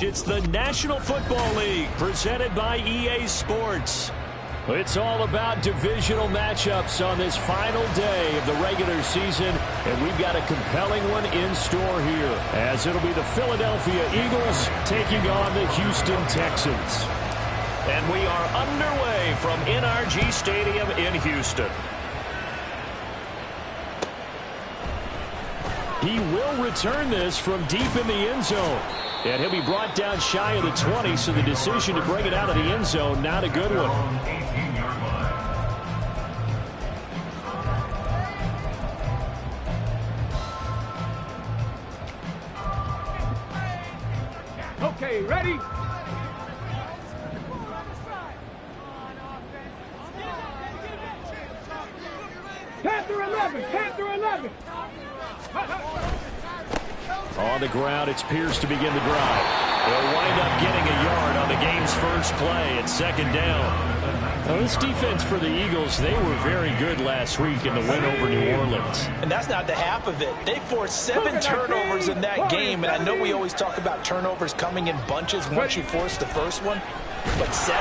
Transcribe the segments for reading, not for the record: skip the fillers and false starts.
It's the National Football League presented by EA Sports. It's all about divisional matchups on this final day of the regular season, and we've got a compelling one in store here, as it'll be the Philadelphia Eagles taking on the Houston Texans. And we are underway from NRG Stadium in Houston. He will return this from deep in the end zone. And he'll be brought down shy of the 20, so the decision to bring it out of the end zone, not a good one. Okay, ready? Panther 11, Panther 11. On the ground, it's Pierce to begin the drive. They'll wind up getting a yard on the game's first play at second down. Now, this defense for the Eagles, they were very good last week in the win over New Orleans. And that's not the half of it. They forced 7 turnovers in that game, and I know we always talk about turnovers coming in bunches once you force the first one. But 7?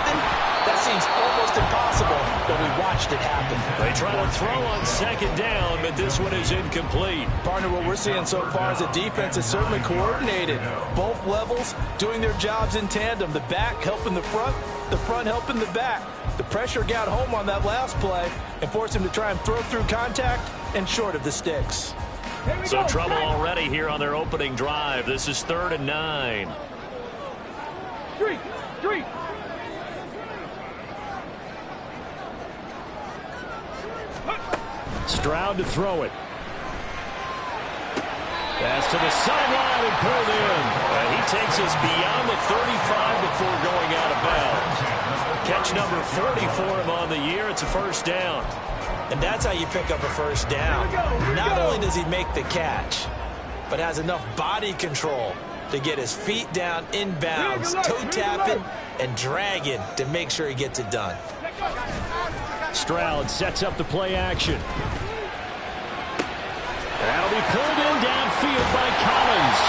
That seems almost impossible, but we watched it happen. They try to throw on second down, but this one is incomplete. Partner, what we're seeing so far is a defense is certainly coordinated. Both levels doing their jobs in tandem. The back helping the front helping the back. The pressure got home on that last play and forced him to try and throw through contact and short of the sticks. So trouble already here on their opening drive. This is 3rd and 9. Three. Stroud to throw it. Pass to the sideline and pulled in. And he takes us beyond the 35 before going out of bounds. Catch number 40 for him on the year. It's a first down. And that's how you pick up a first down. Not only does he make the catch, but has enough body control to get his feet down inbounds, toe tapping and dragging to make sure he gets it done. Stroud sets up the play action. That'll be pulled in downfield by Collins.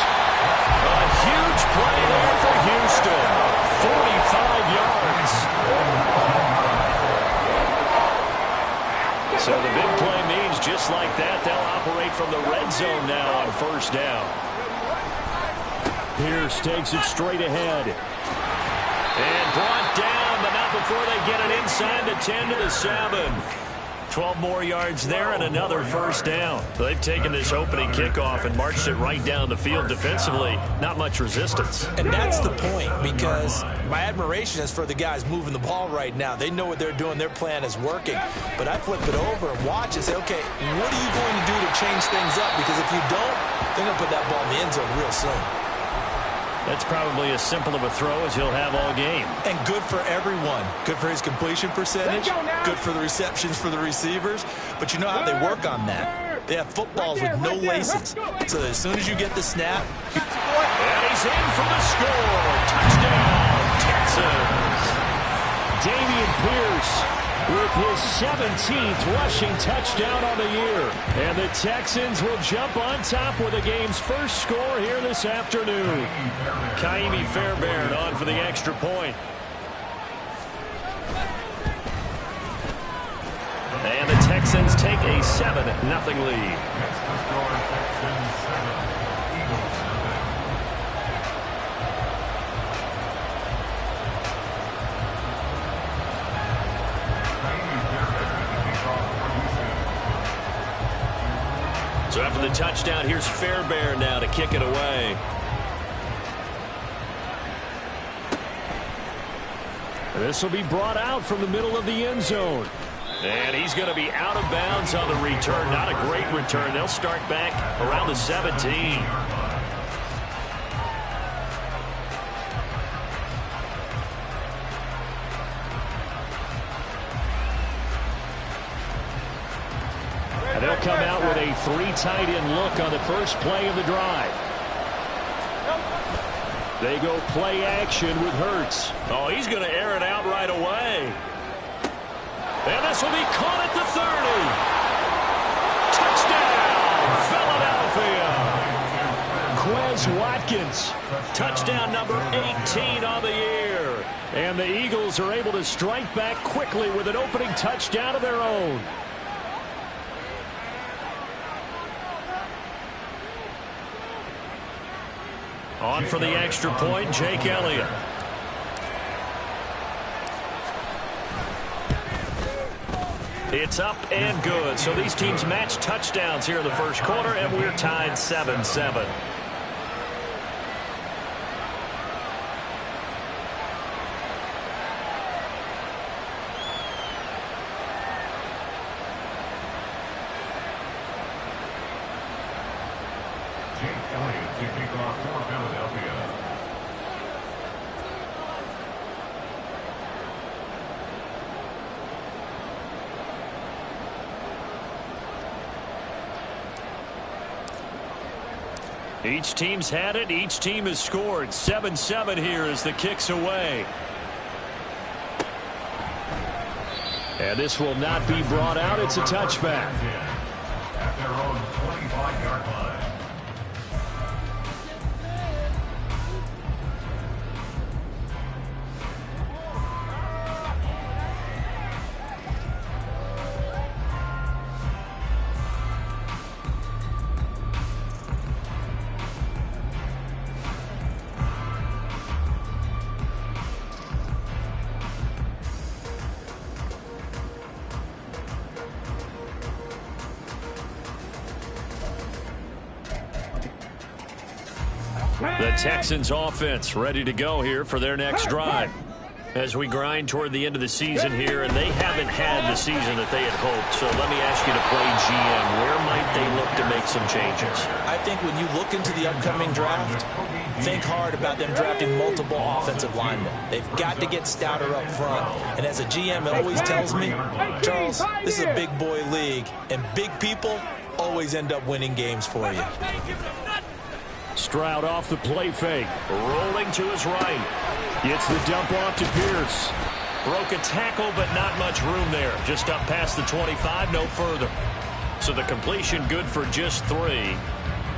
A huge play there for Houston. 45 yards. So the big play means just like that, they'll operate from the red zone now on first down. Pierce takes it straight ahead. And brought down, but not before they get it inside the 10 to the 7. 12 more yards there and another first down. They've taken this opening kickoff and marched it right down the field defensively. Not much resistance. And that's the point, because my admiration is for the guys moving the ball right now. They know what they're doing. Their plan is working. But I flip it over and watch and say, okay, what are you going to do to change things up? Because if you don't, they're going to put that ball in the end zone real soon. That's probably as simple of a throw as he'll have all game. And good for everyone. Good for his completion percentage. Good for the receptions for the receivers. But you know how they work on that. They have footballs with no laces. So as soon as you get the snap. And he's in for the score. Touchdown, Texans. Damian Pierce with his 17th rushing touchdown on the year. And the Texans will jump on top with the game's first score here this afternoon. Kaimi Fairbairn on for the extra point. And the Texans take a 7-0 lead. So after the touchdown, here's Fairbairn now to kick it away. This will be brought out from the middle of the end zone. And he's going to be out of bounds on the return. Not a great return. They'll start back around the 17. They'll come out with a 3 tight end look on the first play of the drive. They go play action with Hurts. Oh, he's going to air it out right away. And this will be caught at the 30. Touchdown, Philadelphia. Quez Watkins. Touchdown number 18 on the year. And the Eagles are able to strike back quickly with an opening touchdown of their own. On for the extra point, Jake Elliott. It's up and good. So these teams match touchdowns here in the first quarter, and we're tied 7-7. Each team's had it. Each team has scored. 7-7 here as the kick's away. And this will not be brought out. It's a touchback. At their own 25-yard line. The Texans offense ready to go here for their next drive. As we grind toward the end of the season here, and they haven't had the season that they had hoped. So let me ask you to play GM. Where might they look to make some changes? I think when you look into the upcoming draft, think hard about them drafting multiple offensive linemen. They've got to get stouter up front. And as a GM, it always tells me, Charles, this is a big boy league, and big people always end up winning games for you. Stroud off the play fake. Rolling to his right. Gets the dump off to Pierce. Broke a tackle, but not much room there. Just up past the 25, no further. So the completion good for just 3.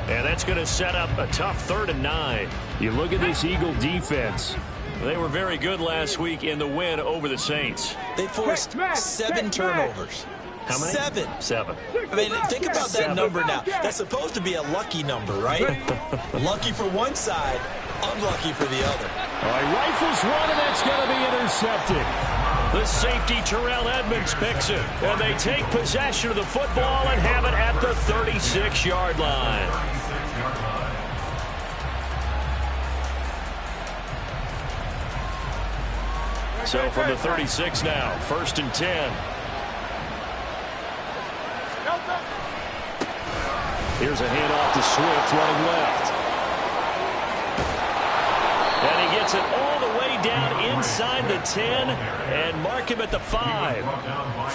And that's going to set up a tough 3rd and 9. You look at this Eagle defense. They were very good last week in the win over the Saints. They forced 7 turnovers. How many? 7. I mean, think about that number now. That's supposed to be a lucky number, right? Lucky for one side, unlucky for the other. All right, rifles one, and that's going to be intercepted. The safety, Terrell Edmonds, picks it. And they take possession of the football and have it at the 36-yard line. So from the 36 now, 1st and 10. Here's a handoff to Swift running left. And he gets it all the way down inside the 10 and mark him at the 5.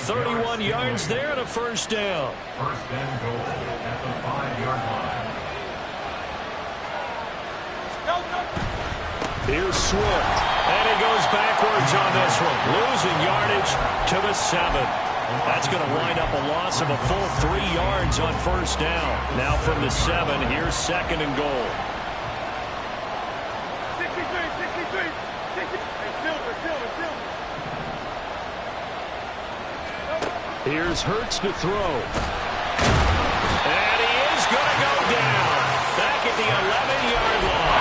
31 yards there and a first down. First and goal at the 5-yard line. Here's Swift. And he goes backwards on this one. Losing yardage to the 7. That's going to wind up a loss of a full 3 yards on first down. Now from the 7, here's 2nd and goal. 63. Here's Hurts to throw. And he is going to go down. Back at the 11-yard line.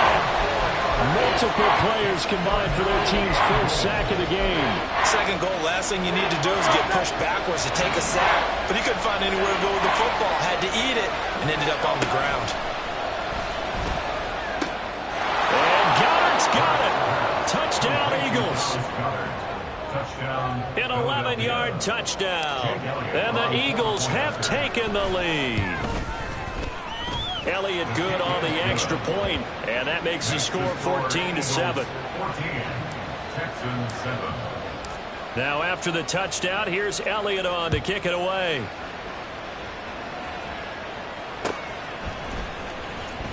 Multiple players combined for their team's first sack of the game. 2nd goal, last thing you need to do is get pushed backwards to take a sack. But he couldn't find anywhere to go with the football. Had to eat it and ended up on the ground. And Goddard's got it. Touchdown, Eagles. An 11-yard touchdown. And the Eagles have taken the lead. Elliott good on the extra point, and that makes the score 14-7. Now after the touchdown, here's Elliott on to kick it away.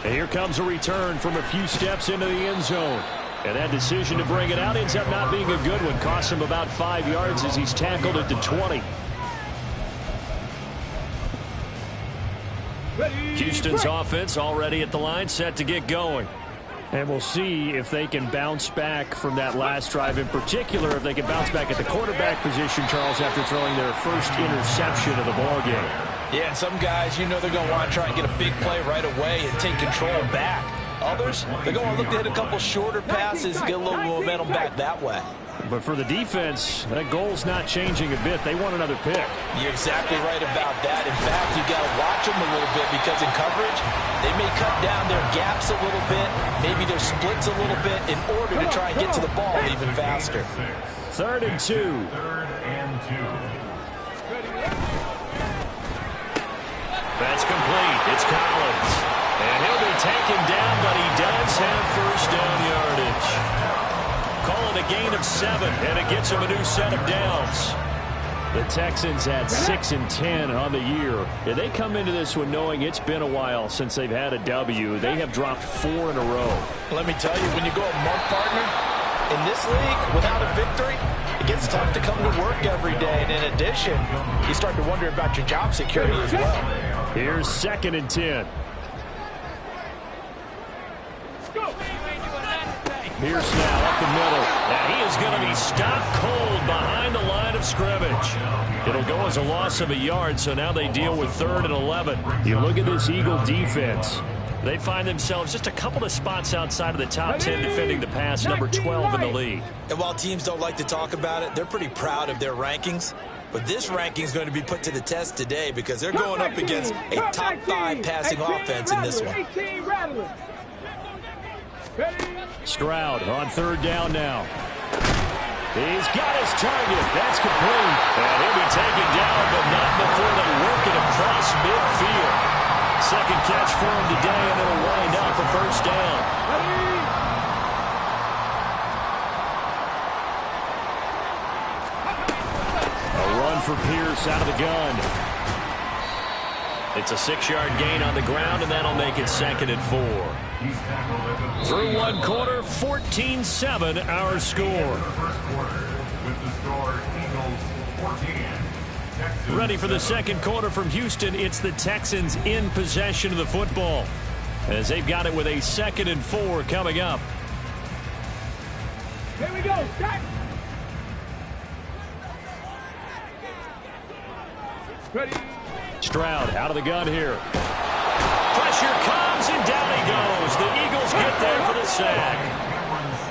And here comes a return from a few steps into the end zone. And that decision to bring it out ends up not being a good one. Costs him about 5 yards as he's tackled at the 20. Houston's offense already at the line, set to get going. And we'll see if they can bounce back from that last drive, in particular if they can bounce back at the quarterback position, Charles, after throwing their first interception of the ballgame. Yeah, some guys, you know they're going to want to try and get a big play right away and take control back. Others, they're going to look to hit a couple shorter passes and get a little momentum back that way. But for the defense, that goal's not changing a bit. They want another pick. You're exactly right about that. In fact, you got to watch them a little bit because in coverage, they may cut down their gaps a little bit, maybe their splits a little bit in order to try and get to the ball even faster. 3rd and 2. That's complete. It's Collins. And he'll be taken down, but he does have first down yardage. Call it a gain of 7, and it gets him a new set of downs. The Texans had 6 and 10 on the year. And they come into this one knowing it's been a while since they've had a W. They have dropped 4 in a row. Let me tell you, when you go a month, partner, in this league, without a victory, it gets tough to come to work every day. And in addition, you start to wonder about your job security as well. Here's 2nd and 10. Pierce now up the middle. And he is going to be stopped cold behind the line of scrimmage. It'll go as a loss of a yard, so now they deal with 3rd and 11. You look at this Eagle defense. They find themselves just a couple of spots outside of the top 10 defending the pass, number 12 in the league. And while teams don't like to talk about it, they're pretty proud of their rankings. But this ranking is going to be put to the test today because they're going up against a top 5 passing offense in this one. Stroud on 3rd down now. He's got his target. That's complete. And he'll be taken down, but not before they work it across midfield. 2nd catch for him today, and it'll wind up a first down. A run for Pierce out of the gun. It's a 6-yard gain on the ground, and that'll make it 2nd and 4. Through one quarter, 14-7 our score. Ready for the 2nd quarter from Houston. It's the Texans in possession of the football as they've got it with a 2nd and 4 coming up. Here we go. Start. Ready. Stroud out of the gun here. Pressure comes, and down he goes. The Eagles get there for the sack.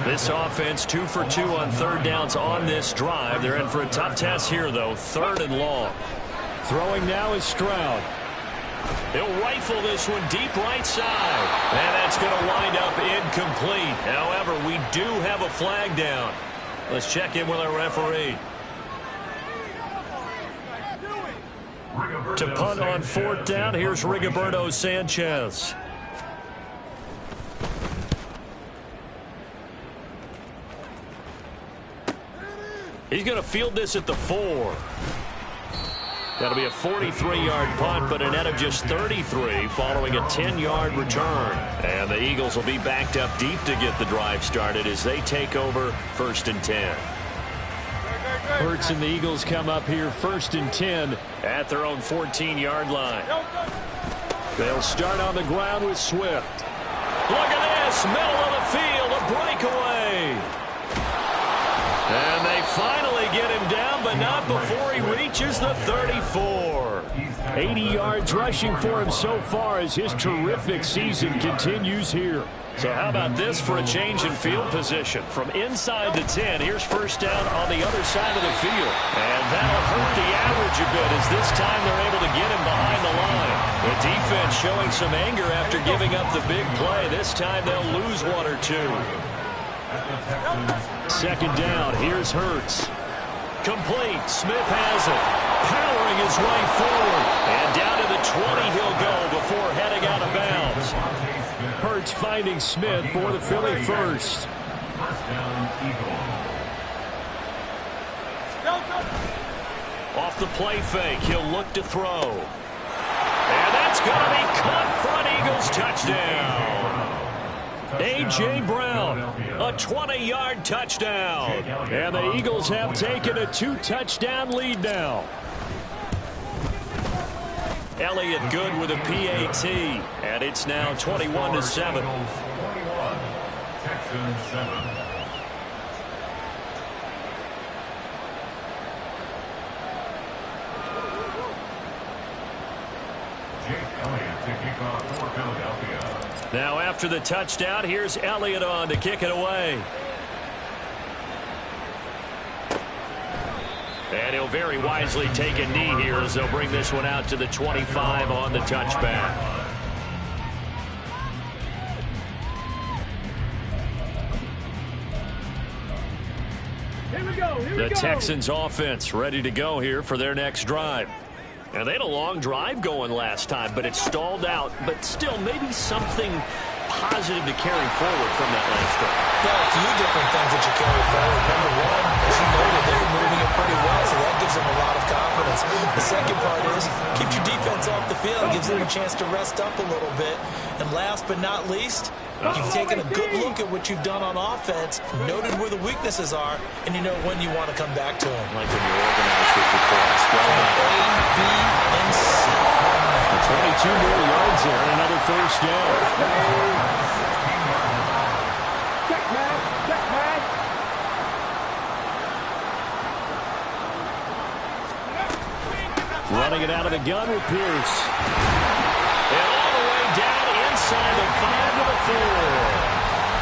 This offense 2 for 2 on 3rd downs on this drive. They're in for a tough test here, though. 3rd and long. Throwing now is Stroud. He'll rifle this one deep right side. And that's going to wind up incomplete. However, we do have a flag down. Let's check in with our referee. To punt on 4th down, here's Rigoberto Sanchez. He's going to field this at the 4. That'll be a 43-yard punt, but a net of just 33 following a 10-yard return. And the Eagles will be backed up deep to get the drive started as they take over 1st and 10. Hurts and the Eagles come up here 1st and 10 at their own 14-yard line. They'll start on the ground with Swift. Look at this, middle of the field, a breakaway. And they finally get him down, but not before he reaches the 34. 80 yards rushing for him so far as his terrific season continues here. So how about this for a change in field position? From inside the 10, here's 1st down on the other side of the field. And that'll hurt the average a bit as this time they're able to get him behind the line. The defense showing some anger after giving up the big play. This time they'll lose 1 or 2. 2nd down, here's Hurts. Complete, Smith has it. Powering his way forward. And down to the 20 he'll go before heading out of bounds. Hurts finding Smith for the Philly first. Off the play fake, he'll look to throw. And that's going to be caught for an Eagles touchdown. A.J. Brown, a 20-yard touchdown. And the Eagles have taken a 2-touchdown lead now. Elliott good with a PAT, and it's now 21-7. Texans 7. Now after the touchdown, here's Elliott on to kick it away. And he'll very wisely take a knee here as they'll bring this one out to the 25 on the touchback. The Texans offense ready to go here for their next drive. Now, they had a long drive going last time, but it stalled out. But still, maybe something positive to carry forward from that last drive. There are a few different things that you carry forward. Number one, as you noted, they were moving it pretty well, so that gives them a lot of confidence. The second part is, keeps your defense off the field, gives them a chance to rest up a little bit. And last but not least, you've taken a good look at what you've done on offense, noted where the weaknesses are, and you know when you want to come back to them. Like when you're organized with your points. Well done. A, B, and C. 22 more yards there and another first down. Check, man. Check, man. Running it out of the gun with Pierce. And all the way down inside the 5 to the 4.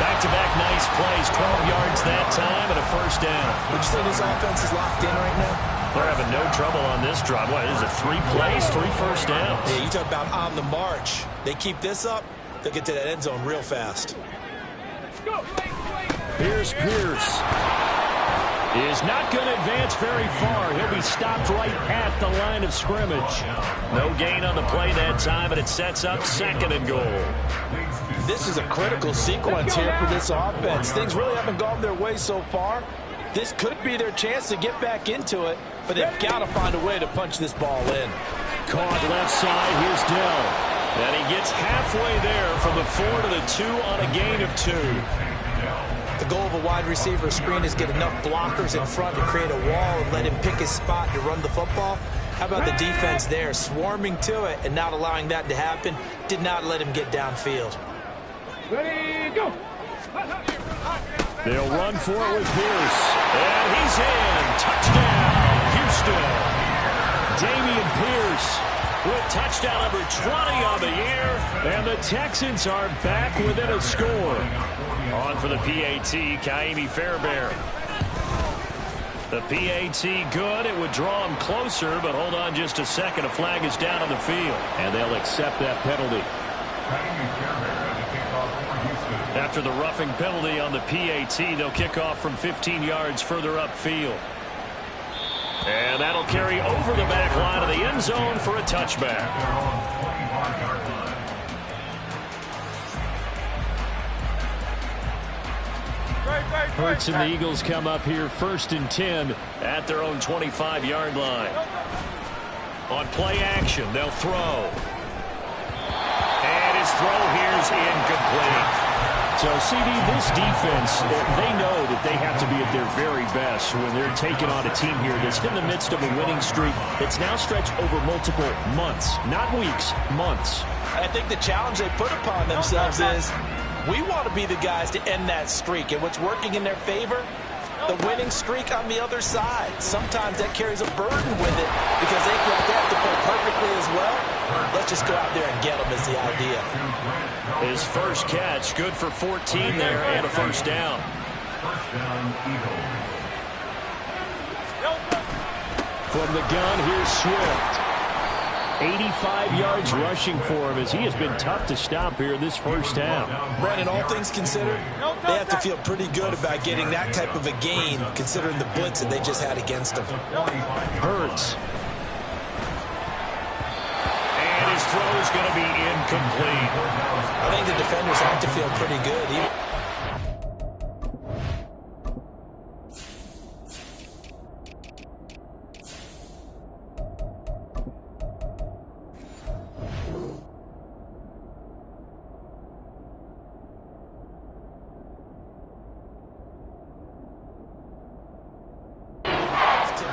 Back-to-back nice plays. 12 yards that time and a first down. Would you say this offense is locked in right now? They're having no trouble on this drive. What, is it 3 plays, 3 first downs? Yeah, you talk about on the march. They keep this up, they'll get to that end zone real fast. Here's Pierce. Is not going to advance very far. He'll be stopped right at the line of scrimmage. No gain on the play that time, and it sets up 2nd and goal. This is a critical sequence here for this offense. Things really haven't gone their way so far. This could be their chance to get back into it, but they've got to find a way to punch this ball in. Caught left side. Here's Dell. And he gets halfway there from the 4 to the 2 on a gain of 2. The goal of a wide receiver screen is get enough blockers in front to create a wall and let him pick his spot to run the football. How about the defense there, swarming to it and not allowing that to happen? Did not let him get downfield. Ready, go. They'll run for it with Pierce. And he's in. Touchdown, Houston. Damian Pierce with touchdown number 20 on the year. And the Texans are back within a score. On for the PAT, Kaimi Fairbairn. The PAT good. It would draw him closer, but hold on just a second. A flag is down on the field. And they'll accept that penalty. After the roughing penalty on the PAT, they'll kick off from 15 yards further upfield. And that'll carry over the back line of the end zone for a touchback. Hurts and the Eagles come up here 1st and 10 at their own 25-yard line. On play action, they'll throw. And his throw here's incomplete. So, CD, this defense, they know that they have to be at their very best when they're taking on a team here that's in the midst of a winning streak that's now stretched over multiple months, not weeks, months. I think the challenge they put upon themselves is we want to be the guys to end that streak. And what's working in their favor? The winning streak on the other side. Sometimes that carries a burden with it because they have to play perfectly as well. Let's just go out there and get them is the idea. His first catch, good for 14 there and a first down. From the gun, here's Swift. 85 yards rushing for him as he has been tough to stop here this first half. Brandon, all things considered, they have to feel pretty good about getting that type of a gain considering the blitz that they just had against them. Hurts. And his throw is going to be incomplete. I think the defenders have to feel pretty good.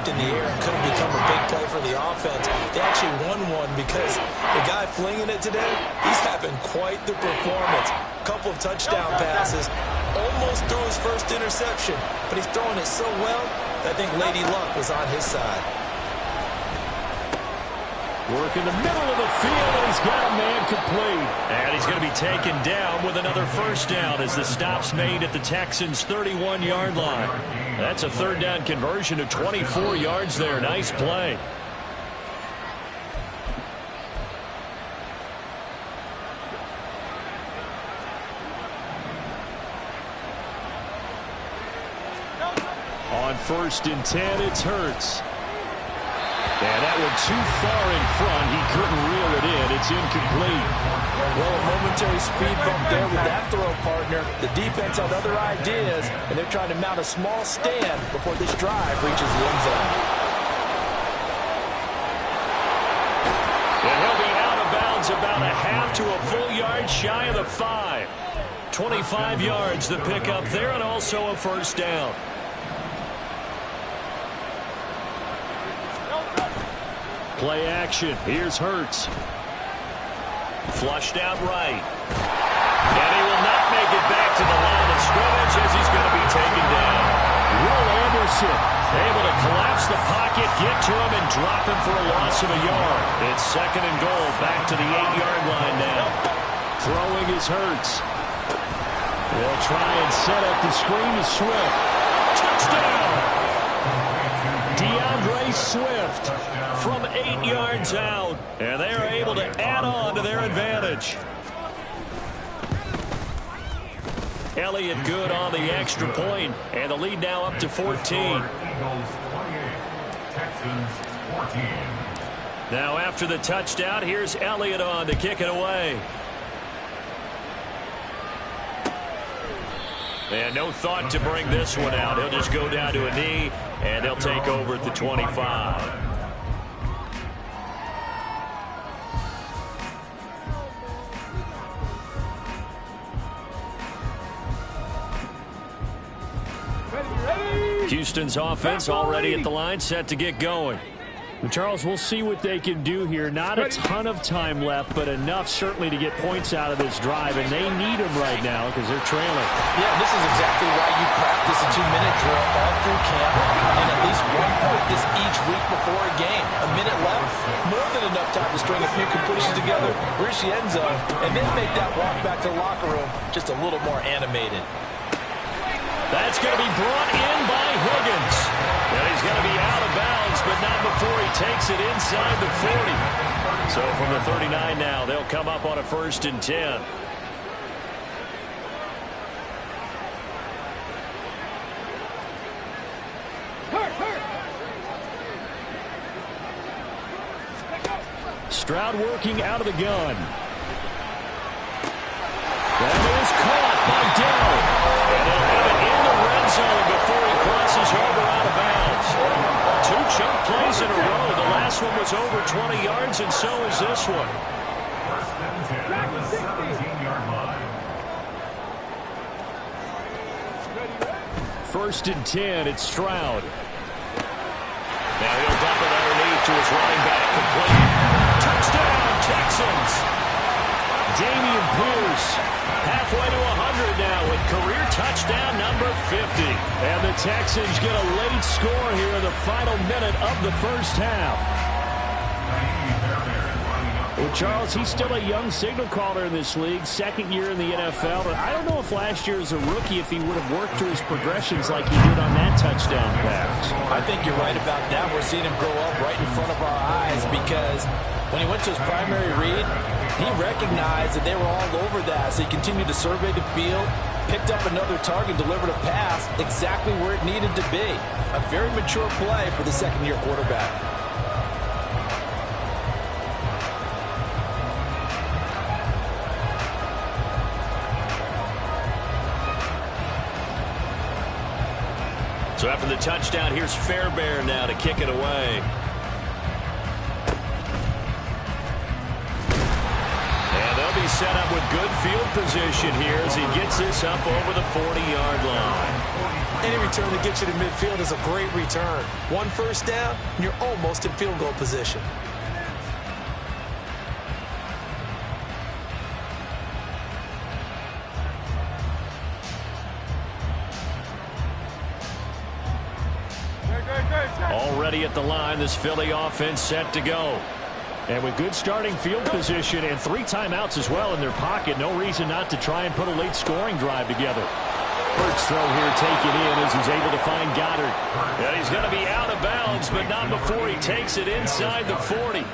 tipped in the air and could have become a big play for the offense. They actually won one because the guy flinging it today, he's having quite the performance. Couple of touchdown passes, almost threw his first interception, but he's throwing it so well that I think Lady Luck was on his side. Work in the middle of the field, and he's got a man complete. And he's going to be taken down with another first down as the stop's made at the Texans' 31-yard line. That's a third down conversion of 24 yards there. Nice play. On 1st and 10, it's Hurts. And that one too far in front. He couldn't reel it in. It's incomplete. Well, a momentary speed bump there with that throw, partner. The defense had other ideas, and they're trying to mount a small stand before this drive reaches the end zone. And he'll be out of bounds about a half to a full yard shy of the 5. 25 yards the pickup there, and also a first down. Play action. Here's Hurts. Flushed out right. And he will not make it back to the line of scrimmage as he's going to be taken down. Will Anderson able to collapse the pocket, get to him, and drop him for a loss of a yard. It's 2nd and goal, back to the 8-yard line now. Throwing is Hurts. They'll try and set up the screen to Swift. Touchdown! DeAndre Swift from 8 yards out, and they are able to add on to their advantage. Elliott good on the extra point, and the lead now up to 14. Now after the touchdown, here's Elliott on to kick it away. And no thought to bring this one out. He'll just go down to a knee, and they'll take over at the 25. Houston's offense already at the line, set to get going. Charles, we'll see what they can do here. Not a ton of time left, but enough certainly to get points out of this drive, and they need them right now because they're trailing. Yeah, this is exactly why you practice a 2-minute drill all through camp and at least one practice each week before a game. A minute left, more than enough time to string a few completions together, reach the end zone, and then make that walk back to the locker room just a little more animated. That's going to be brought in by Higgins. And he's going to be out of bounds, but not before he takes it inside the 40. So from the 39 now, they'll come up on a 1st and 10. Stroud working out of the gun. That is caught by Dell. And they'll have it in the red zone before he crosses over out of bounds. 2 chunk plays in a row. The last one was over 20 yards, and so is this one. 1st and 10, it's Stroud. Now he'll dump it underneath to his running back, complete. Touchdown, Texans! Dameon Pierce, halfway to 100 now with career touchdown number 50. And the Texans get a late score here in the final minute of the first half. Well, Charles, he's still a young signal caller in this league, 2nd year in the NFL. But I don't know if last year as a rookie, if he would have worked through his progressions like he did on that touchdown pass. I think you're right about that. We're seeing him grow up right in front of our eyes because when he went to his primary read, he recognized that they were all over that. So he continued to survey the field, picked up another target, delivered a pass exactly where it needed to be. A very mature play for the 2nd-year quarterback. So after the touchdown, here's Fairbairn now to kick it away. And they'll be set up with good field position here as he gets this up over the 40-yard line. Any return that gets you to midfield is a great return. One first down, and you're almost in field goal position. Already at the line, this Philly offense set to go. And with good starting field position and 3 timeouts as well in their pocket, no reason not to try and put a late scoring drive together. Hurts throw here taken in as he's able to find Goddard. And he's going to be out of bounds, but not before he takes it inside the 40.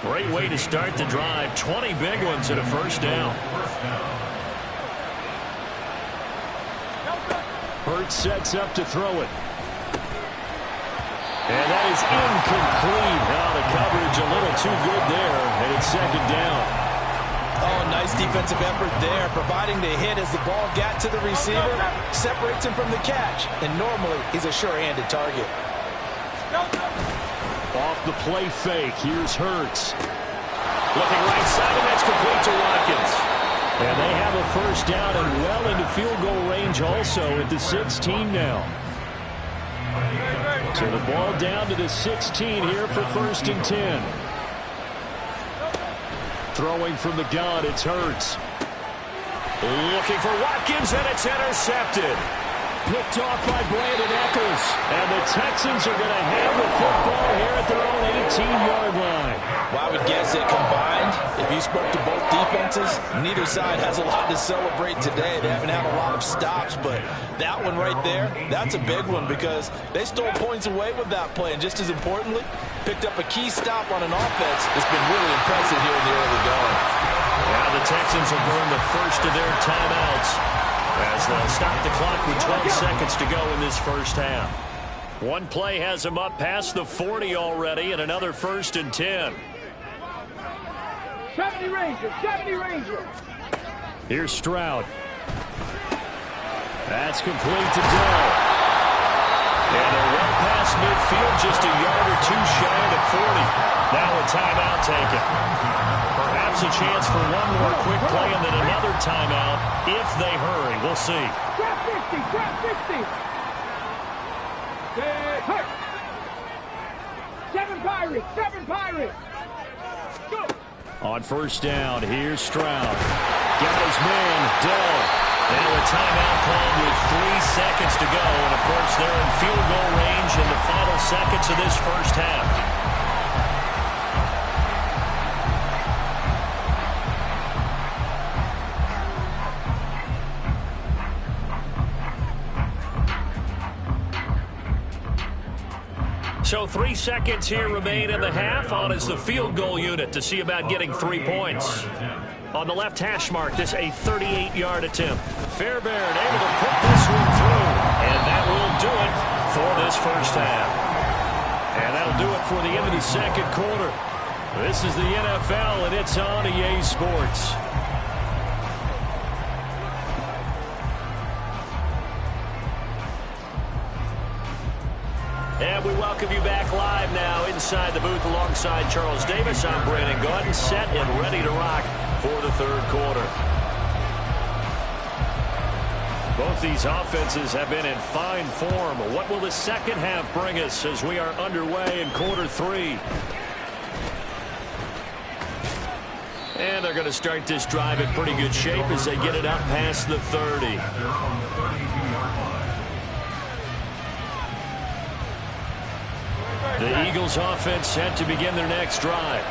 Great way to start the drive. 20 big ones and a first down. Hurts sets up to throw it. And that is incomplete. Now the coverage a little too good there, and it's second down. Oh, nice defensive effort there, providing the hit as the ball got to the receiver, separates him from the catch, and normally he's a sure-handed target. Off the play fake, here's Hurts. Looking right side, and that's complete to Watkins. And they have a first down and well into field goal range also at the 16 now. So the ball down to the 16 here for 1st and 10. Throwing from the gun, it's Hurts. Looking for Watkins, and it's intercepted. Picked off by Brandon Echols. And the Texans are going to have the football here at their own 18-yard line. Well, I would guess that combined, if you spoke to both defenses, neither side has a lot to celebrate today. They haven't had a lot of stops, but that one right there, that's a big one because they stole points away with that play. And just as importantly, picked up a key stop on an offense that's been really impressive here in the early going. Now the Texans will burn the first of their timeouts as they'll stop the clock with 12 seconds to go in this first half. One play has them up past the 40 already, and another 1st and 10. 70 Rangers, 70 Rangers. Here's Stroud. That's complete to Dell. And they're well past midfield, just a yard or two shy of 40. Now a timeout taken. Perhaps a chance for one more quick play and then another timeout if they hurry. We'll see. Trap 50, trap 50. Hurt. 7 Pirates, 7 Pirates. Go. On first down, here's Stroud. Got his man, Dell. Now a timeout called with 3 seconds to go. And, of course, they're in field goal range in the final seconds of this first half. So 3 seconds here remain in the half. On is the field goal unit to see about getting 3 points. On the left hash mark, this a 38-yard attempt. Fairbairn able to put this one through. And that will do it for this first half. And that'll do it for the end of the second quarter. This is the NFL, and it's on EA Sports. And we welcome you back live now inside the booth alongside Charles Davis. I'm Brandon Gordon, set and ready to rock for the third quarter. Both these offenses have been in fine form. What will the second half bring us as we are underway in quarter 3? And they're going to start this drive in pretty good shape as they get it up past the 30. The Eagles offense set to begin their next drive.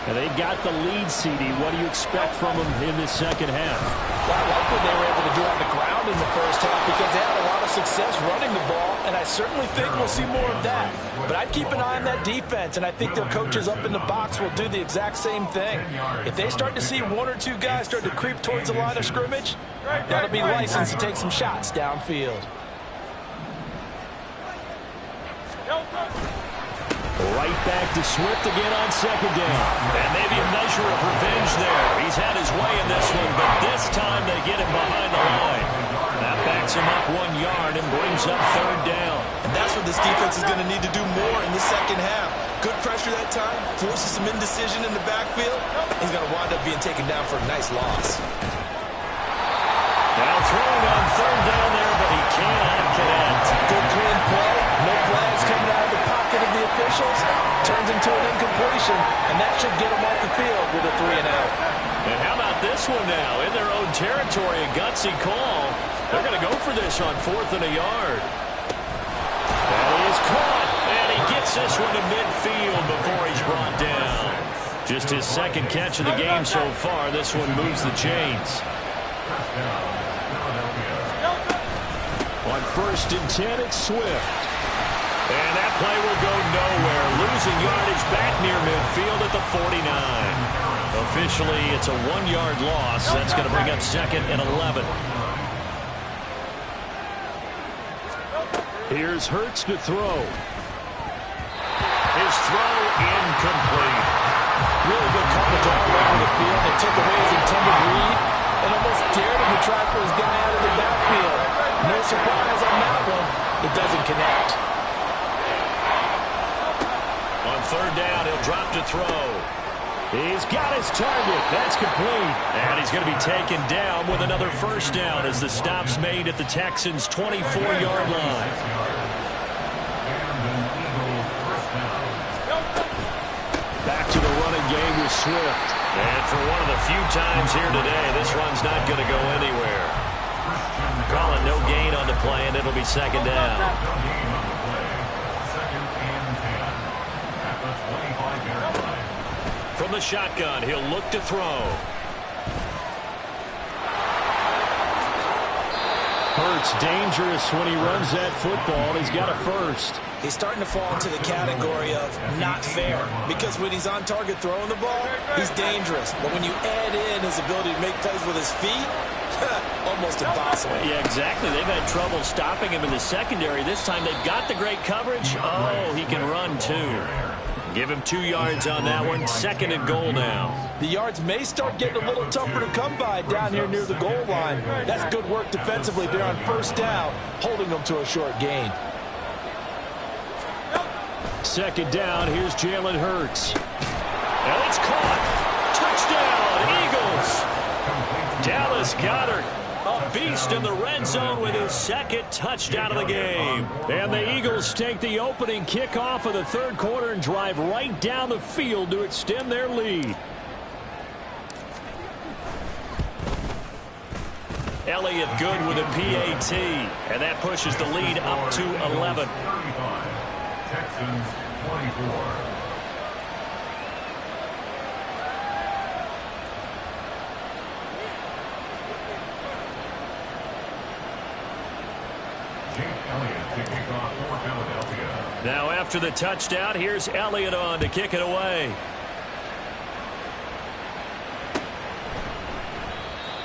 And they got the lead, CD. What do you expect from them in this second half? Well, I like what they were able to do on the ground in the first half because they had a lot of success running the ball, and I certainly think we'll see more of that. But I'd keep an eye on that defense, and I think their coaches up in the box will do the exact same thing. If they start to see 1 or 2 guys start to creep towards the line of scrimmage, that'll be licensed to take some shots downfield. Right back to Swift again on second down. And maybe a measure of revenge there. He's had his way in this one, but this time they get him behind the line. That backs him up 1 yard and brings up third down. And that's what this defense is going to need to do more in the second half. Good pressure that time, forces some indecision in the backfield. He's going to wind up being taken down for a nice loss. Now throwing on third down there, but he cannot connect. play. No flags coming out of the pocket of the officials. Turns into an incompletion, and that should get them off the field with a 3-and-out. And how about this one now? In their own territory, a gutsy call. They're going to go for this on 4th and a yard. That is caught, and he gets this one to midfield before he's brought down. Just his second catch of the game so far. This one moves the chains. On 1st and 10, it's Swift. And that play will go nowhere. Losing yardage back near midfield at the 49. Officially, it's a 1-yard loss. That's going to bring up 2nd and 11. Here's Hurts to throw. His throw incomplete. Really good coverage all over the field. It took away his intended read and almost dared him to try for his guy out of the backfield. No surprise on that one. It doesn't connect. On 3rd down, he'll drop to throw. He's got his target. That's complete. And he's going to be taken down with another 1st down as the stop's made at the Texans' 24-yard line. Back to the running game with Swift. And for one of the few times here today, this run's not going to go anywhere. Calling no gain on the play, and it'll be 2nd down. From the shotgun, he'll look to throw. Hurts dangerous when he runs that football. He's got a 1st. He's starting to fall into the category of not fair, because when he's on target throwing the ball, he's dangerous. But when you add in his ability to make plays with his feet, almost impossible. Yeah, exactly. They've had trouble stopping him in the secondary. This time they've got the great coverage. Oh, he can run too. Give him 2 yards on that one. 2nd and goal now. The yards may start getting a little tougher to come by down here near the goal line. That's good work defensively there on 1st down, holding them to a short gain. 2nd down, here's Jalen Hurts. And it's caught. Touchdown, Eagles. Dallas Goedert, a beast in the red zone with his 2nd touchdown of the game. And the Eagles take the opening kickoff of the 3rd quarter and drive right down the field to extend their lead. Elliott good with a PAT, and that pushes the lead up to 11. Texans 24. Now after the touchdown, here's Elliott on to kick it away.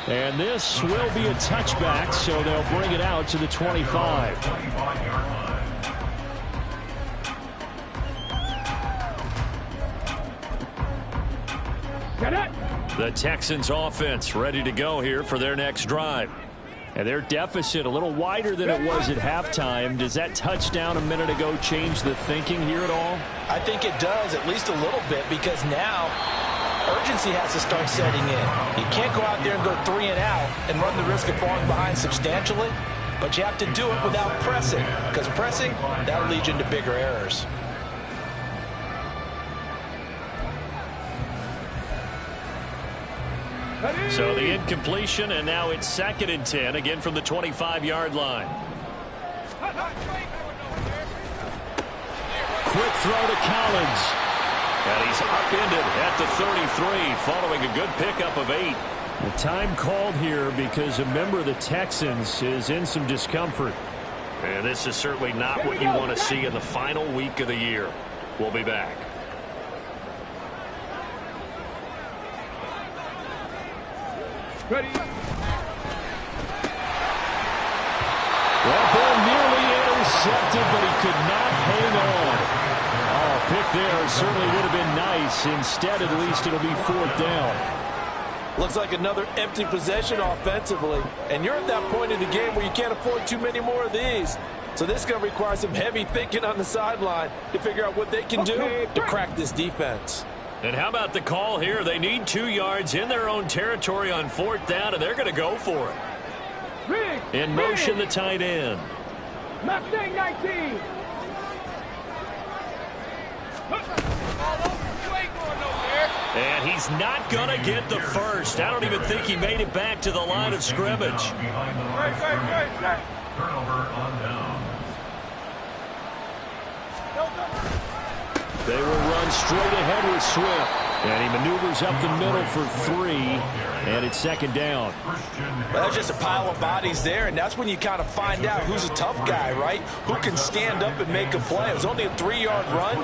And this will be a touchback, so they'll bring it out to the 25. The Texans offense ready to go here for their next drive. And their deficit a little wider than it was at halftime. Does that touchdown a minute ago change the thinking here at all? I think it does, at least a little bit, because now urgency has to start setting in. You can't go out there and go 3-and-out and run the risk of falling behind substantially, but you have to do it without pressing, because pressing, that'll lead you into bigger errors. So the incompletion, and now it's 2nd and 10, again from the 25-yard line. Quick throw to Collins. And he's upended at the 33, following a good pickup of 8. The time called here because a member of the Texans is in some discomfort. And this is certainly not what you want to see in the final week of the year. We'll be back. Ready. That ball nearly intercepted, but he could not hang on. Oh, pick there certainly would have been nice. Instead, at least it'll be 4th down. Looks like another empty possession offensively, and you're at that point in the game where you can't afford too many more of these. So this is going to require some heavy thinking on the sideline to figure out what they can do to crack this defense. And how about the call here? They need 2 yards in their own territory on 4th down, and they're going to go for it. In motion, the tight end. Mustang 19. And he's not going to get the first. I don't even think he made it back to the line of scrimmage. Turnover on down. They will run straight ahead with Swift. And he maneuvers up the middle for 3. And it's second down. Well, there's just a pile of bodies there, and that's when you kind of find out who's a tough guy, right? Who can stand up and make a play. It was only a 3-yard run,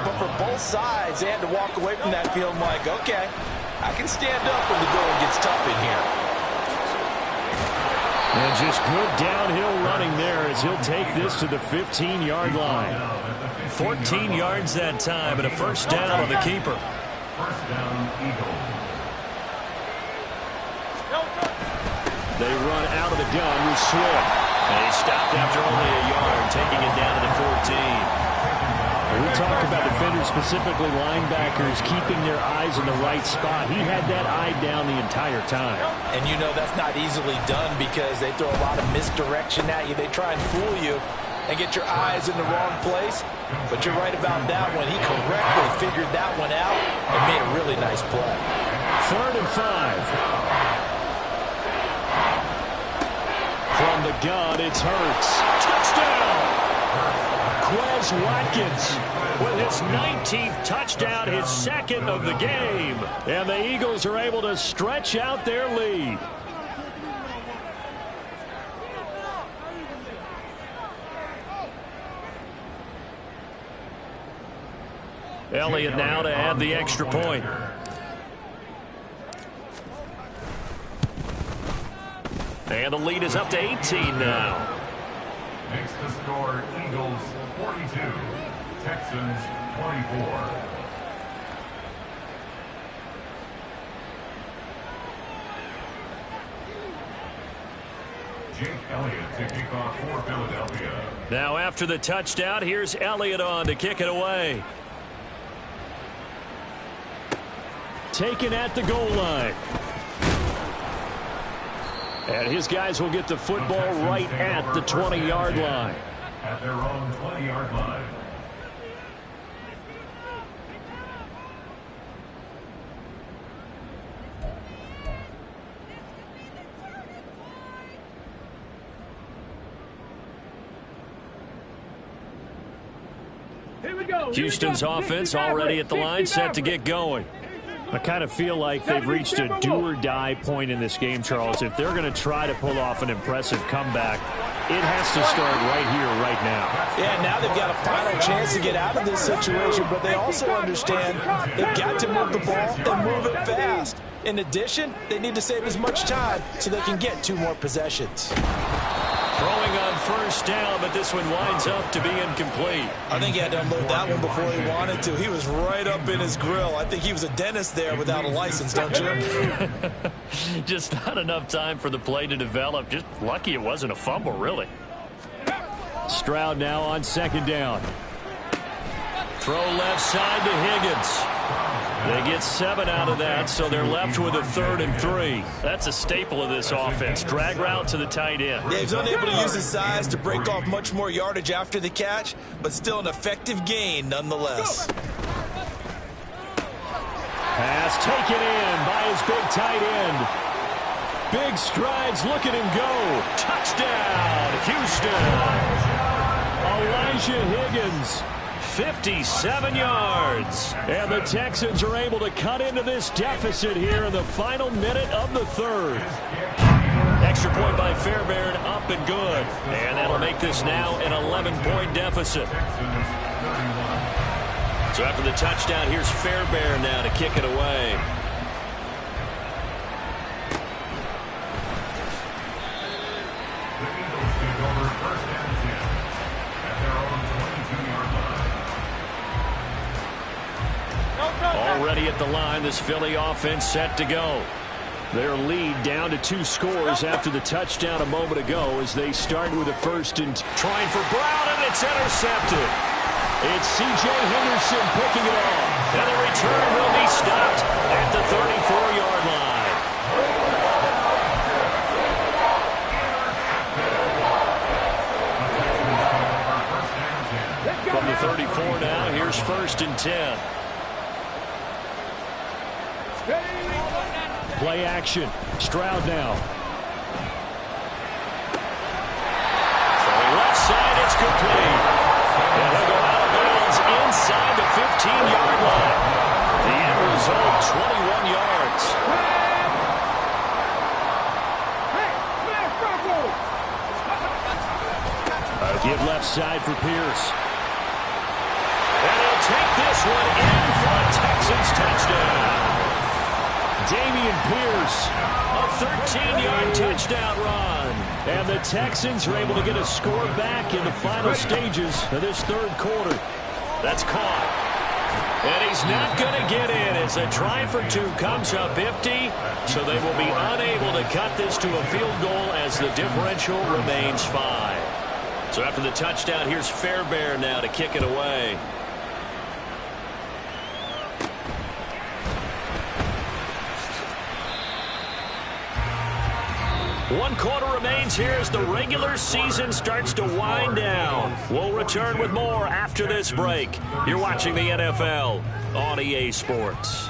but for both sides, they had to walk away from that field like, okay, I can stand up when the going gets tough in here. And just good downhill running there as he'll take this to the 15-yard line. 14 yards that time and a first down on the keeper. First down, Eagles. They run out of the gun with Swift. And he stopped after only a yard, taking it down to the 14. We talk about defenders, specifically linebackers, keeping their eyes in the right spot. He had that eye down the entire time. And you know that's not easily done because they throw a lot of misdirection at you. They try and fool you and get your eyes in the wrong place. But you're right about that one. He correctly figured that one out and made a really nice play. 3rd and 5. From the gun, it's Hurts. Touchdown! Quez Watkins with his 19th touchdown, his second of the game. And the Eagles are able to stretch out their lead. Elliott now to add the extra point. And the lead is up to 18 now. Makes the score Eagles 42, Texans 24. Jake Elliott to kick off for Philadelphia. Now after the touchdown, here's Elliott on to kick it away. Taken at the goal line. And his guys will get the football right at the 20-yard line. At their own 20-yard line. Here we go. Houston's offense already at the line, set to get going. I kind of feel like they've reached a do-or-die point in this game, Charles. If they're going to try to pull off an impressive comeback, it has to start right here, right now. Yeah, now they've got a final chance to get out of this situation, but they also understand they've got to move the ball and move it fast. In addition, they need to save as much time so they can get 2 more possessions. Throwing on first down, but this one winds up to be incomplete. I think he had to unload that one before he wanted to. He was right up in his grill. I think he was a dentist there without a license, don't you? Just not enough time for the play to develop. Just lucky it wasn't a fumble, really. Stroud now on second down. Throw left side to Higgins. They get 7 out of that, so they're left with a 3rd and 3. That's a staple of this offense. Drag route to the tight end. Yeah, he's unable to use his size to break off much more yardage after the catch, but still an effective gain nonetheless. Pass taken in by his big tight end. Big strides, look at him go. Touchdown, Houston. Elijah Higgins. 57 yards. And the Texans are able to cut into this deficit here in the final minute of the 3rd. Extra point by Fairbairn, up and good. And that'll make this now an 11-point deficit. So after the touchdown, here's Fairbairn now to kick it away. The Eagles take over first and 10 at their own 22-yard line. Already at the line, this Philly offense set to go. Their lead down to 2 scores after the touchdown a moment ago as they start with a 1st and trying for Brown, and it's intercepted. It's C.J. Henderson picking it off. And the return will be stopped at the 34-yard line. the 34 now. Here's 1st and 10. Play action. Stroud now. Left side, it's complete. And he'll go out of bounds inside the 15-yard line. The end result, 21 yards. Give left side for Pierce. And he'll take this one in for a Texans touchdown. Damian Pierce. A 13-yard touchdown run. And the Texans are able to get a score back in the final stages of this 3rd quarter. That's caught. And he's not going to get in as a try for 2 comes up empty. So they will be unable to cut this to a field goal as the differential remains 5. So after the touchdown, here's Fairbairn now to kick it away. One quarter remains here as the regular season starts to wind down. We'll return with more after this break. You're watching the NFL on EA Sports.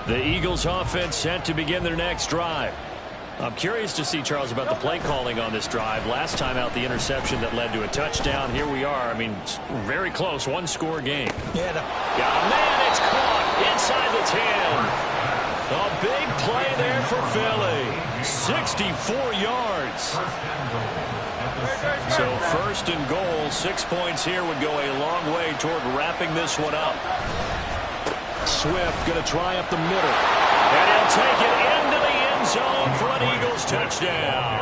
The Eagles offense set to begin their next drive. I'm curious to see, Charles, about the play calling on this drive. Last time out, the interception that led to a touchdown. Here we are. I mean, very close. 1-score game. Yeah, man, it's caught inside the 10. A big play there for Philly. 64 yards. So 1st and goal. 6 points here would go a long way toward wrapping this one up. Swift going to try up the middle. And he'll take it into the end zone for an Eagles touchdown.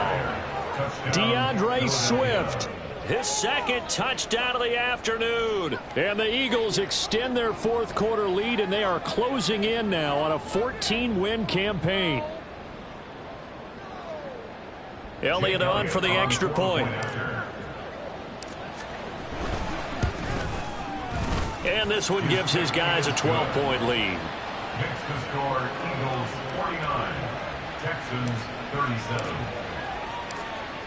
DeAndre Swift. His 2nd touchdown of the afternoon. And the Eagles extend their 4th quarter lead, and they are closing in now on a 14-win campaign. Elliott on for the extra point. And this one gives his guys a 12-point lead. Next to score, Eagles 49, Texans 37.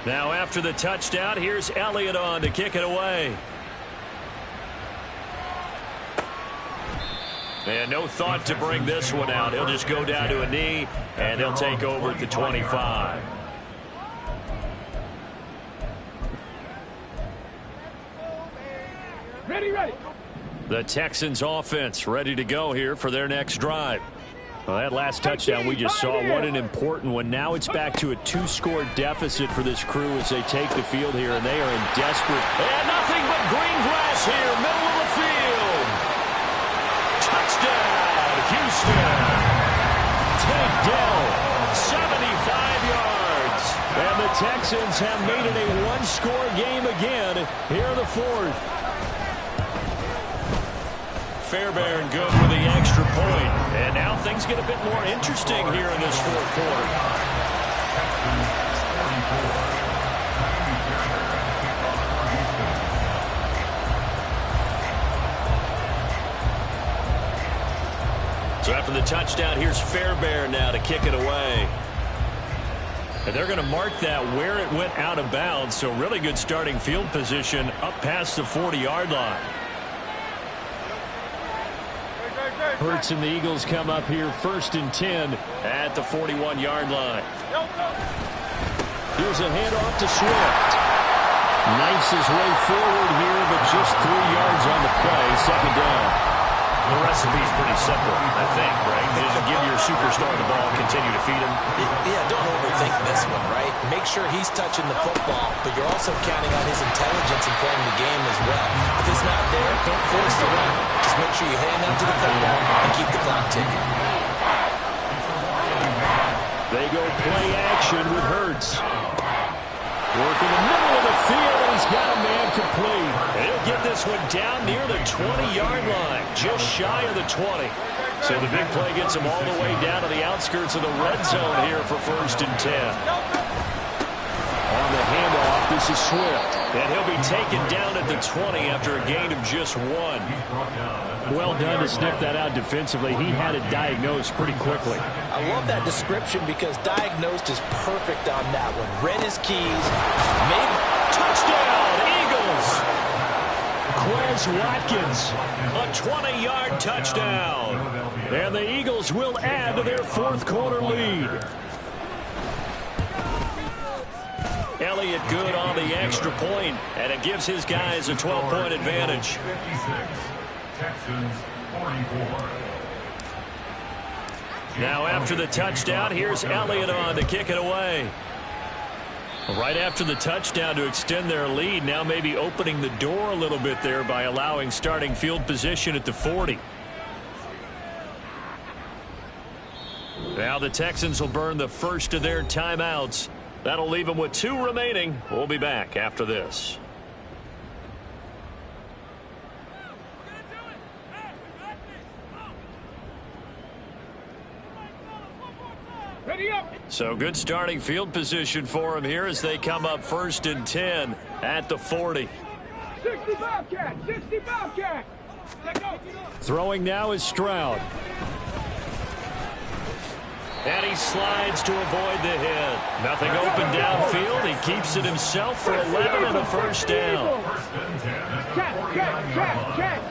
Now after the touchdown, here's Elliott on to kick it away. And no thought to bring this one out. He'll just go down to a knee, and he'll take over at the 25. Ready. The Texans offense ready to go here for their next drive. Well, that last touchdown we just saw, what an important one. Now it's back to a 2-score deficit for this crew as they take the field here, and they are in desperate. And nothing but green grass here, middle of the field. Touchdown, Houston. Tank Dell. 75 yards. And the Texans have made it a 1-score game again here in the 4th. Fairbairn good with the extra point. And now things get a bit more interesting here in this 4th quarter. So after the touchdown, here's Fairbairn now to kick it away. And they're going to mark that where it went out of bounds. So really good starting field position up past the 40-yard line. Hurts and the Eagles come up here 1st and 10 at the 41-yard line. Here's a handoff to Swift. Knifes his way forward here, but just 3 yards on the play. 2nd down. The recipe's pretty simple, I think, right? Just give your superstar the ball, continue to feed him. Yeah, don't overthink this one, right? Make sure he's touching the football, but you're also counting on his intelligence in playing the game as well. If it's not there, don't force the run. Just make sure you hand out to the football and keep the clock ticking. They go play action with Hurts. Work in the middle of the field, and he's got a man complete. And he'll get this one down near the 20-yard line, just shy of the 20. So the big play gets him all the way down to the outskirts of the red zone here for 1st and 10. This is Swift. And he'll be taken down at the 20 after a gain of just 1. Well done to sniff that out defensively. He had it diagnosed pretty quickly. I love that description because diagnosed is perfect on that one. Read his keys. Made Touchdown, Eagles! Quez Watkins, a 20-yard touchdown. And the Eagles will add to their fourth quarter lead. Elliott good on the extra point, and it gives his guys a 12-point advantage. 56, Texans 44. Now after the touchdown, here's Elliott on to kick it away. Right after the touchdown to extend their lead, now maybe opening the door a little bit there by allowing starting field position at the 40. Now the Texans will burn the first of their timeouts. That'll leave them with 2 remaining. We'll be back after this. Ready up. So good starting field position for them here as they come up 1st and 10 at the 40. 60 Bobcat. 60 Bobcat. Let go. Throwing now is Stroud. And he slides to avoid the hit. Nothing open downfield. He keeps it himself for 11 and a first down. Catch.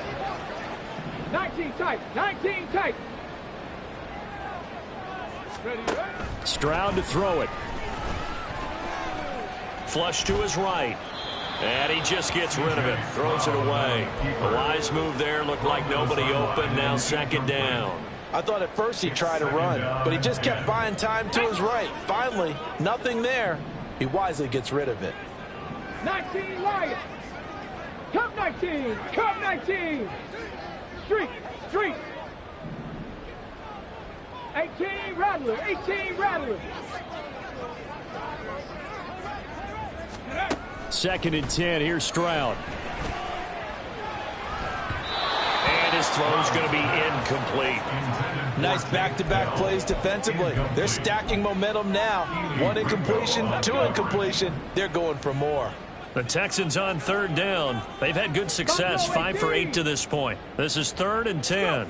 19 tight. 19 tight. Ready. Stroud to throw it. Flush to his right. And he just gets rid of it. Throws it away. A wise move there. Looked like nobody open. Now 2nd down. I thought at first he'd try to run, but he just kept buying time to his right. Finally, nothing there. He wisely gets rid of it. 19 Lions. Come 19. Come 19. Street. 18 Rattler. 18 Rattler. 2nd and 10. Here's Stroud. And his throw's going to be incomplete. Nice back-to-back plays defensively. They're stacking momentum now. 1 incompletion, 2 incompletion. They're going for more. The Texans on 3rd down. They've had good success, 5 for 8 to this point. This is 3rd and 10.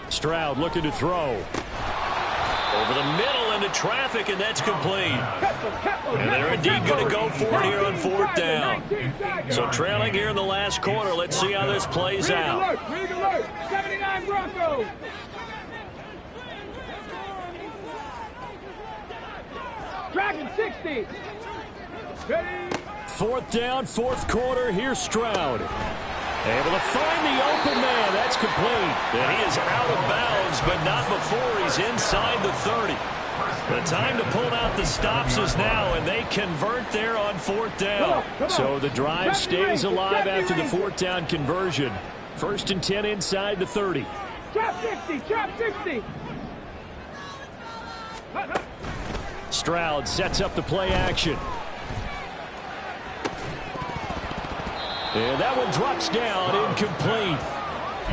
Stroud looking to throw. Over the middle into traffic, and that's complete. And they're indeed going to go for it here on 4th down. So trailing here in the last quarter. Let's see how this plays out. Read alert. 79 Broncos. Dragon 60. Ready. 4th down, 4th quarter. Here's Stroud. Able to find the open man. That's complete. And he is out of bounds, but not before he's inside the 30. The time to pull out the stops is now, and they convert there on 4th down. So the drive stays alive after the 4th down conversion. 1st and 10 inside the 30. Trap 60. Trap 60. Stroud sets up the play action. And that one drops down, incomplete.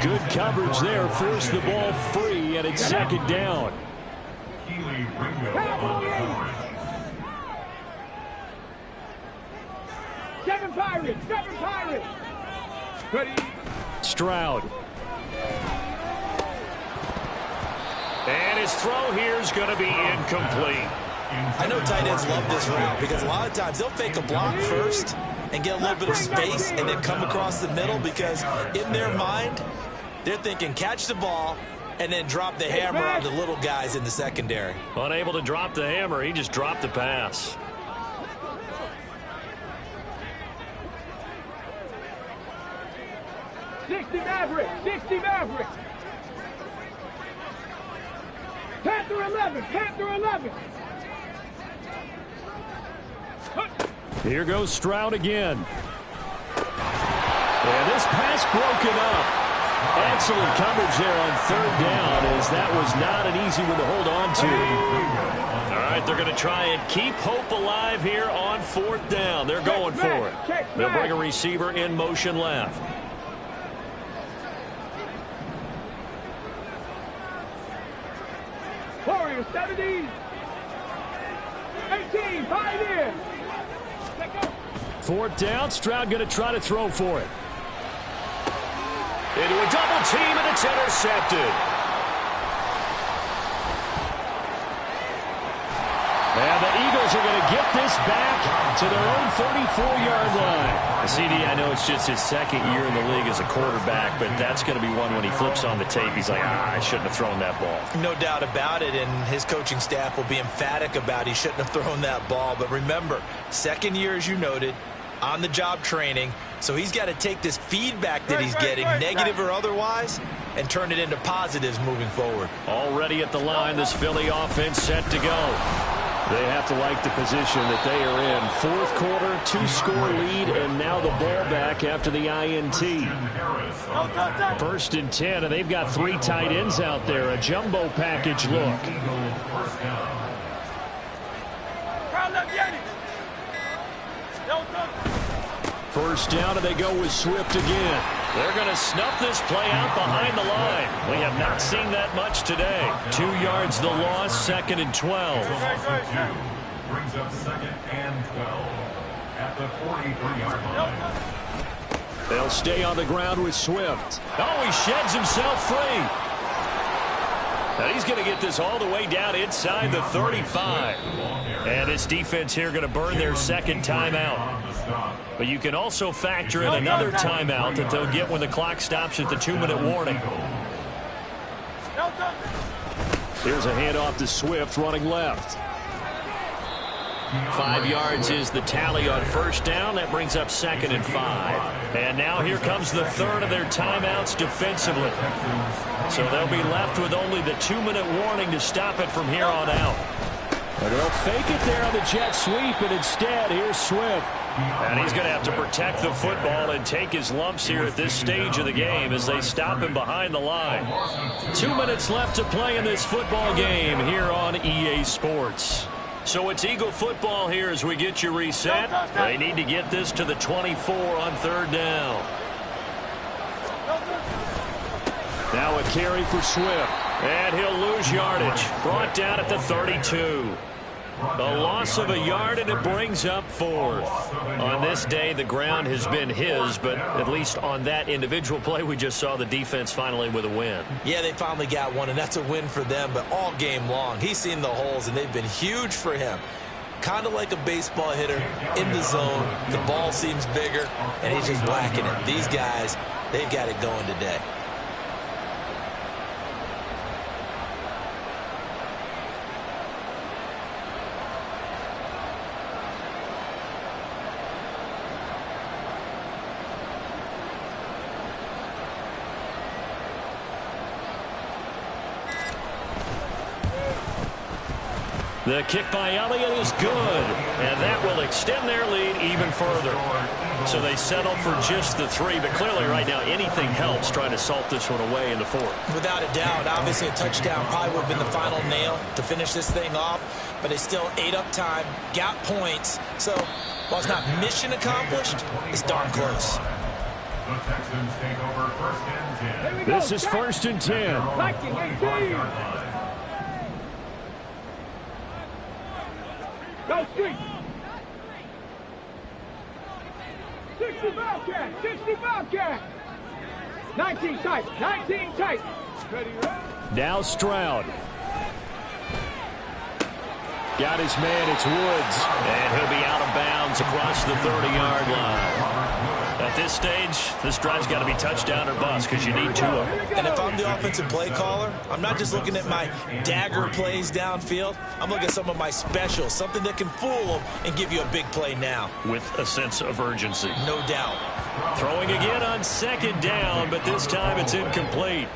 Good coverage there, forced the ball free, and it's 2nd down. Seven Pirates. Ready. Stroud. And his throw here is going to be incomplete. I know tight ends love this route because a lot of times they'll fake a block first and get a little bit of space and then come across the middle because in their mind, they're thinking catch the ball and then drop the hammer on the little guys in the secondary. Unable to drop the hammer, he just dropped the pass. Sixty Maverick. Panther 11. Here goes Stroud again. And this pass broken up. Excellent coverage there on 3rd down, as that was not an easy one to hold on to. All right, they're going to try and keep hope alive here on 4th down. They're going for it. They'll bring a receiver in motion left. Warriors 70. 18. Pioneer. 4th down. Stroud going to try to throw for it. Into a double team, and it's intercepted. And the Eagles are going to get this back to their own 34-yard line. CD, I know it's just his 2nd year in the league as a quarterback, but that's going to be one when he flips on the tape. He's like, I shouldn't have thrown that ball. No doubt about it, and his coaching staff will be emphatic about he shouldn't have thrown that ball. But remember, 2nd year, as you noted, on-the-job training, so he's got to take this feedback that he's getting, negative or otherwise, and turn it into positives moving forward. Already at the line, this Philly offense set to go. They have to like the position that they are in. 4th quarter, 2-score lead, and now the ball back after the INT. 1st and 10, and they've got 3 tight ends out there. A jumbo package look. First down, and they go with Swift again. They're going to snuff this play out behind the line. We have not seen that much today. 2 yards the loss, 2nd and 12. Brings up 2nd and 12 at the 43-yard line. They'll stay on the ground with Swift. Oh, he sheds himself free. Now he's going to get this all the way down inside the 35. And this defense here going to burn their 2nd timeout. But you can also factor in another timeout that they'll get when the clock stops at the 2-minute warning. Here's a handoff to Swift running left. 5 yards is the tally on 1st down. That brings up 2nd and 5. And now here comes the 3rd of their timeouts defensively. So they'll be left with only the 2-minute warning to stop it from here on out. And they'll fake it there on the jet sweep, and instead, here's Swift. And he's going to have to protect the football and take his lumps here at this stage of the game as they stop him behind the line. 2 minutes left to play in this football game here on EA Sports. So it's Eagle football here as we get you reset. They need to get this to the 24 on 3rd down. Now a carry for Swift. And he'll lose yardage. Brought down at the 32. A loss of a yard, and it brings up 4th. On this day, the ground has been his, but at least on that individual play, we just saw the defense finally with a win. Yeah, they finally got one, and that's a win for them, but all game long, he's seen the holes, and they've been huge for him. Kind of like a baseball hitter in the zone. The ball seems bigger, and he's just whacking it. These guys, they've got it going today. The kick by Elliott is good, and that will extend their lead even further. So they settle for just the 3, but clearly right now anything helps trying to salt this one away in the 4th. Without a doubt, obviously a touchdown probably would have been the final nail to finish this thing off, but they still ate up time, got points. So while it's not mission accomplished, it's darn close. The Texans take over 1st and 10. This is 1st and 10. Liking 18. Go street. 60 Bobcat, 60 Bobcat. 19 tight, 19 tight. Now Stroud. Got his man, it's Woods. And he'll be out of bounds across the 30-yard line. At this stage, this drive's got to be touchdown or bust because you need 2 of them. And if I'm the offensive play caller, I'm not just looking at my dagger plays downfield. I'm looking at some of my specials, something that can fool them and give you a big play now. With a sense of urgency. No doubt. Throwing again on 2nd down, but this time it's incomplete.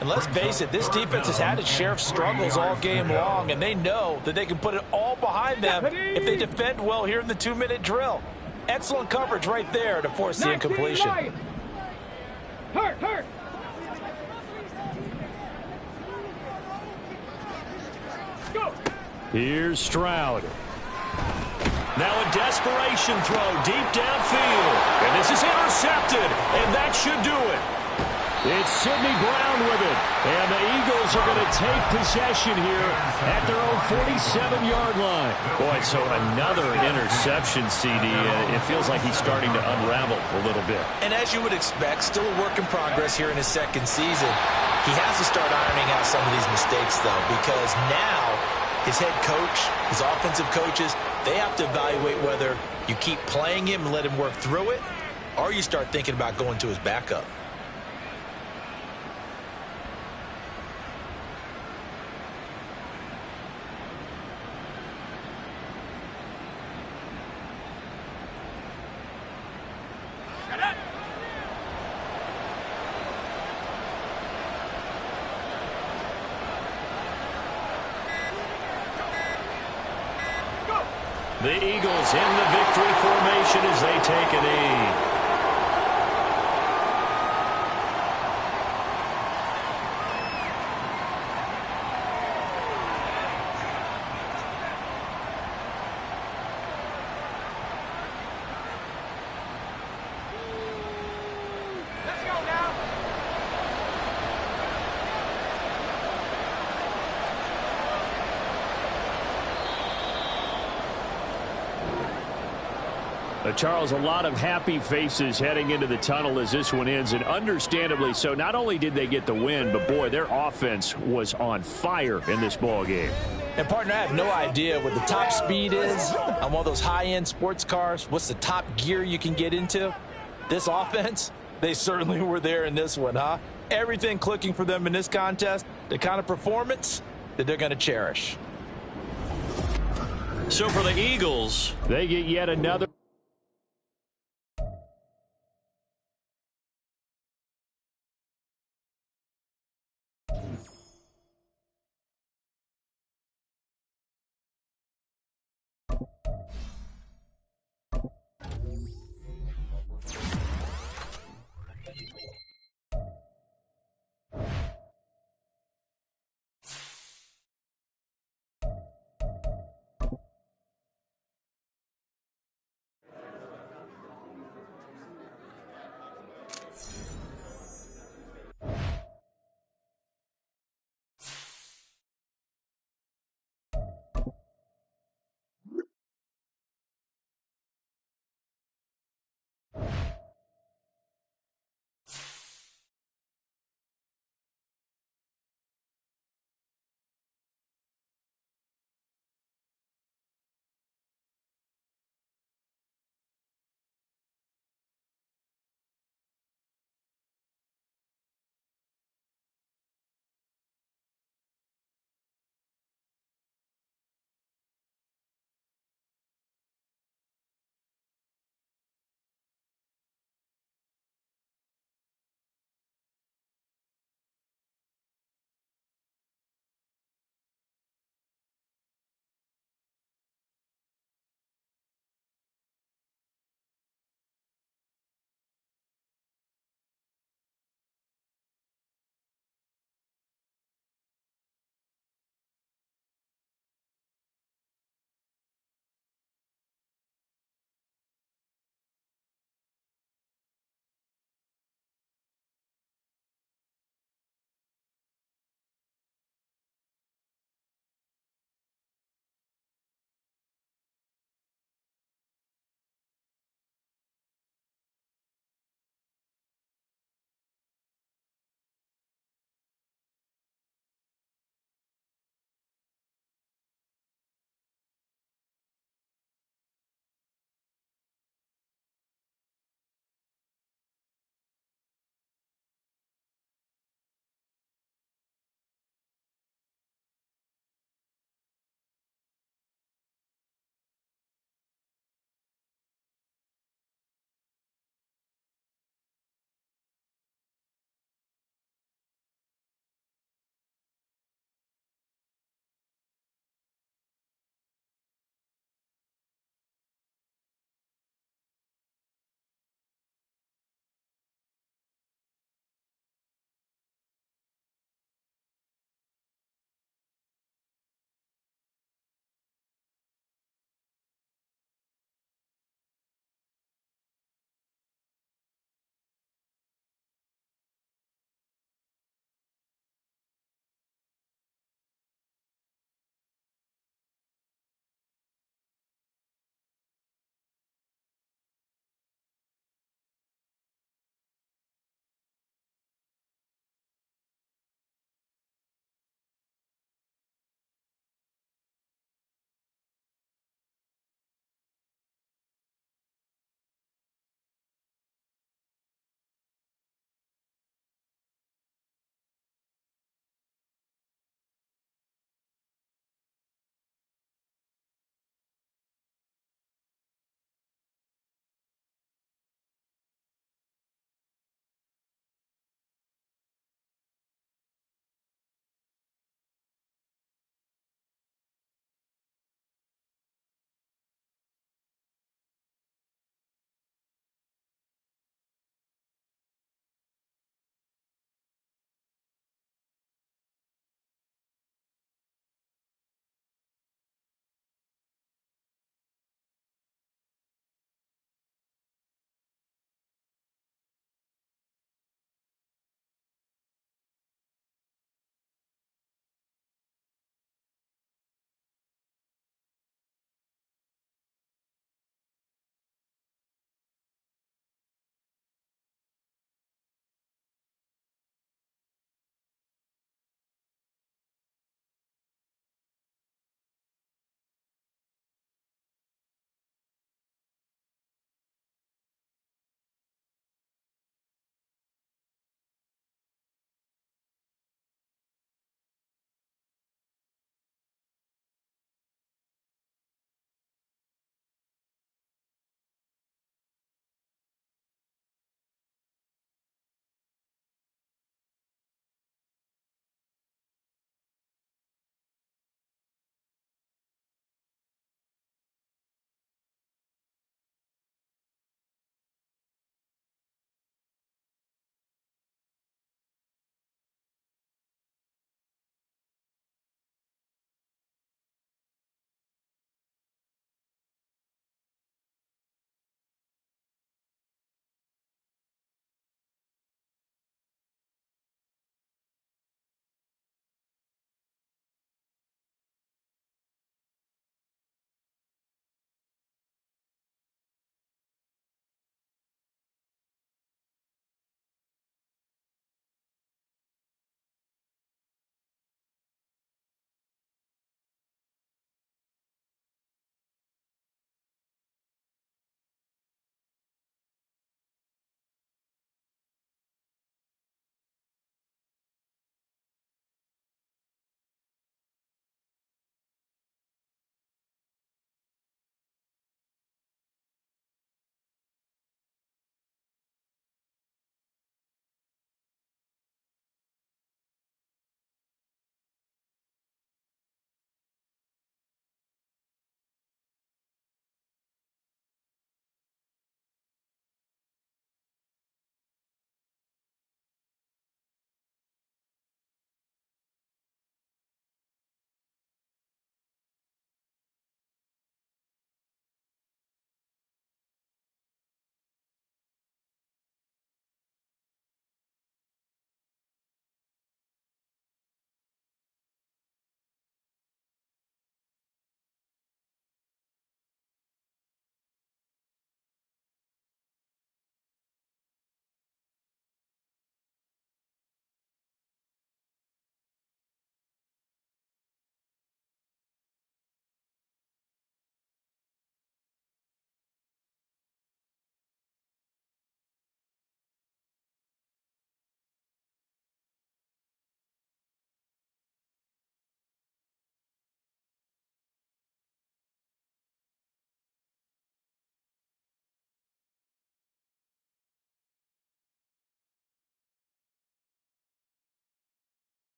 And let's face it, this defense has had its share of struggles all game long, and they know that they can put it all behind them if they defend well here in the 2-minute drill. Excellent coverage right there to force the incompletion. Hurt. Go. Here's Stroud. Now a desperation throw deep downfield. And this is intercepted, and that should do it. It's Sidney Brown with it. And the Eagles are going to take possession here at their own 47-yard line. Boy, so another interception, CD. It feels like he's starting to unravel a little bit. And as you would expect, still a work in progress here in his second season. He has to start ironing out some of these mistakes, though, because now his head coach, his offensive coaches, they have to evaluate whether you keep playing him and let him work through it, or you start thinking about going to his backup. The Eagles in the victory formation as they take a knee. Charles, a lot of happy faces heading into the tunnel as this one ends, and understandably so. Not only did they get the win, but, boy, their offense was on fire in this ball game. And, partner, I have no idea what the top speed is on one of those high-end sports cars. What's the top gear you can get into? This offense, they certainly were there in this one, huh? Everything clicking for them in this contest, the kind of performance that they're going to cherish. So for the Eagles, they get yet another.